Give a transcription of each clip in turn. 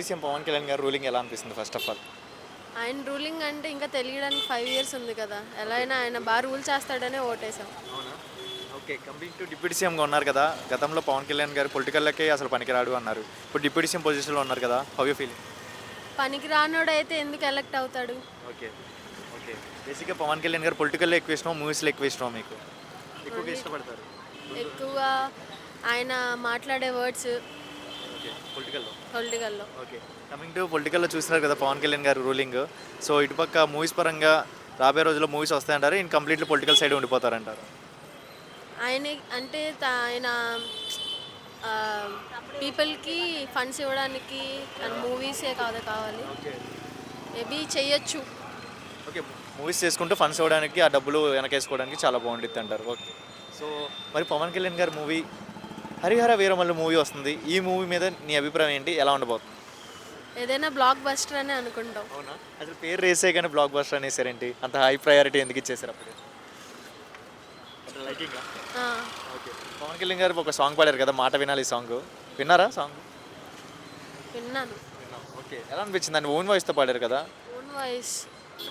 Deputy CM Pawan Kalyan గారు ruling ఎలా అనిపిస్తుంది ఫస్ట్ ఆఫ్ ఆల్? ఆయన రూలింగ్ అంటే ఇంకా తెలియడానికి 5 ఇయర్స్ ఉంది కదా, ఎలా అయినా ఆయన బాగా రూల్ చేస్తాడనే ఓటేసాం. అవునా? ఓకే. కమింగ్ టు డిప్యూటీ సీఎంగా ఉన్నారు కదా, గతంలో పవన్ కళ్యాణ్ గారు పొలిటికల్లోకే అసలు పనికిరాడు అన్నారు. ఇప్పుడు డిప్యూటీ సీఎం పొజిషన్లో ఉన్నారు కదా, హౌ యూ ఫీలింగ్? పనికి రానోడైతే ఎందుకు ఎలక్ట్ అవుతాడు? ఓకే. ఓకే. బేసిక్గా పవన్ కళ్యాణ్ గారు పొలిటికల్లో ఎక్కువ ఇష్టం, మూవీస్లో ఎక్కువ ఇష్టం మీకు? ఎక్కువగా ఇష్టపడతారు. ఎక్కువగా ఆయన మాట్లాడే వర్డ్స్ ఓకే. పొలిటికల్లో. పొలిటికల్లో. ఓకే. కమింగ్ టు పొలిటికల్లో చూస్తున్నారు కదా పవన్ కళ్యాణ్ గారు రూలింగ్. సో ఇటుపక్క మూవీస్ పరంగా రాబోయే రోజుల్లో మూవీస్ వస్తాయంటారు, ఇన్ కంప్లీట్లీ పొలిటికల్ సైడ్ ఉండిపోతారంటారు? ఆయన అంటే ఆయన పీపుల్కి ఫండ్స్ ఇవ్వడానికి మూవీసే కాదు కావాలి. ఓకే. మేబీ చెయ్యొచ్చు. ఓకే. మూవీస్ చేసుకుంటూ ఫండ్స్ ఇవ్వడానికి, ఆ డబ్బులు వెనకేసుకోవడానికి చాలా బాగుండిద్ది అంటారు. ఓకే. సో మరి పవన్ కళ్యాణ్ గారి మూవీ హరిహర వీరమల్లు మూవీ వస్తుంది. ఈ మూవీ మీద నీ అభిప్రాయం ఏంటి? ఎలా ఉండబోతుంది? ఏదైనా బ్లాక్ బస్టర్ అని అనుకుంటాం. అవునా? అసలు పేరు రేసే కానీ బ్లాక్ బస్టర్ అనేసారేంటి? అంత హై ప్రయారిటీ ఎందుకు ఇచ్చేసారు అప్పుడు? అంటే లైకింగా? ఆ, ఓకే. పవన్ కళ్యాణ్ గారు ఒక సాంగ్ పాడారు కదా, మాట వినాలి సాంగ్. విన్నారా సాంగ్? విన్నాను. విన్నాం. ఓకే. ఎలా అనిపించింది? అని ఓన్ వాయిస్తో పాడారు కదా. Own voice.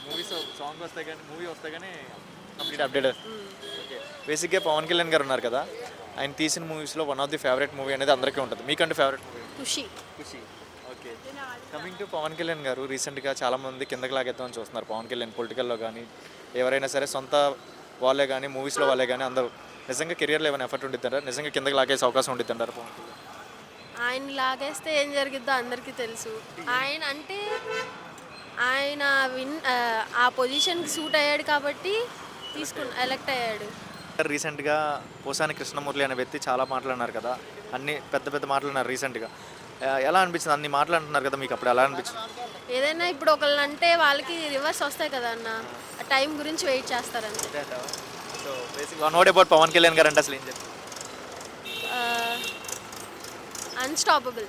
మూవీస్ సాంగ్ వస్తే కానీ, మూవీ వస్తే కానీ కంప్లీట్ అప్డేట్. ఓకే. బేసిక్గా పవన్ కళ్యాణ్ గారు ఉన్నారు కదా, ఆయన తీసిన మూవీస్లో one of the favourite movie అనేది అందరికీ ఉంటుంది. మీకంటే favourite movie? Kushi. Kushi. Okay. Coming to Pawan Kalyan garu, రీసెంట్గా చాలామంది కిందకి లాగేద్దామని చూస్తున్నారు పవన్ కళ్యాణ్. పొలిటికల్లో కానీ ఎవరైనా సరే, సొంత వాళ్ళే కానీ మూవీస్లో వాళ్ళే కానీ అందరూ నిజంగా కెరియర్లో ఏమైనా ఎఫర్ట్ ఉండిద్దంటారా? నిజంగా కిందకి లాగేసే అవకాశం ఉండిద్దంటారా పవన్ కళ్యాణ్? ఆయన లాగేస్తే ఏం జరిగిద్దో అందరికీ తెలుసు. ఆయన అంటే ఆయన ఆ పొజిషన్కి సూట్ అయ్యాడు కాబట్టి ఎలక్ట్ అయ్యాడు. రీసెంట్గా పోసాని కృష్ణమురళి అనే వ్యక్తి చాలా మాట్లాడినారు కదా, అన్ని పెద్ద పెద్ద మాట్లాడినారు రీసెంట్గా. ఎలా అనిపించింది? అన్ని మాట్లాడుతున్నారు కదా, మీకు అప్పుడు ఎలా అనిపించింది? ఏదైనా ఇప్పుడు ఒకళ్ళు అంటే వాళ్ళకి రివర్స్ వస్తాయి కదా అన్న, ఆ టైం గురించి వెయిట్ చేస్తారంతే. So basic one word about Pawan Kalyan garu అంటే అసలు ఏం చెప్తారు? అన్స్టాపబుల్.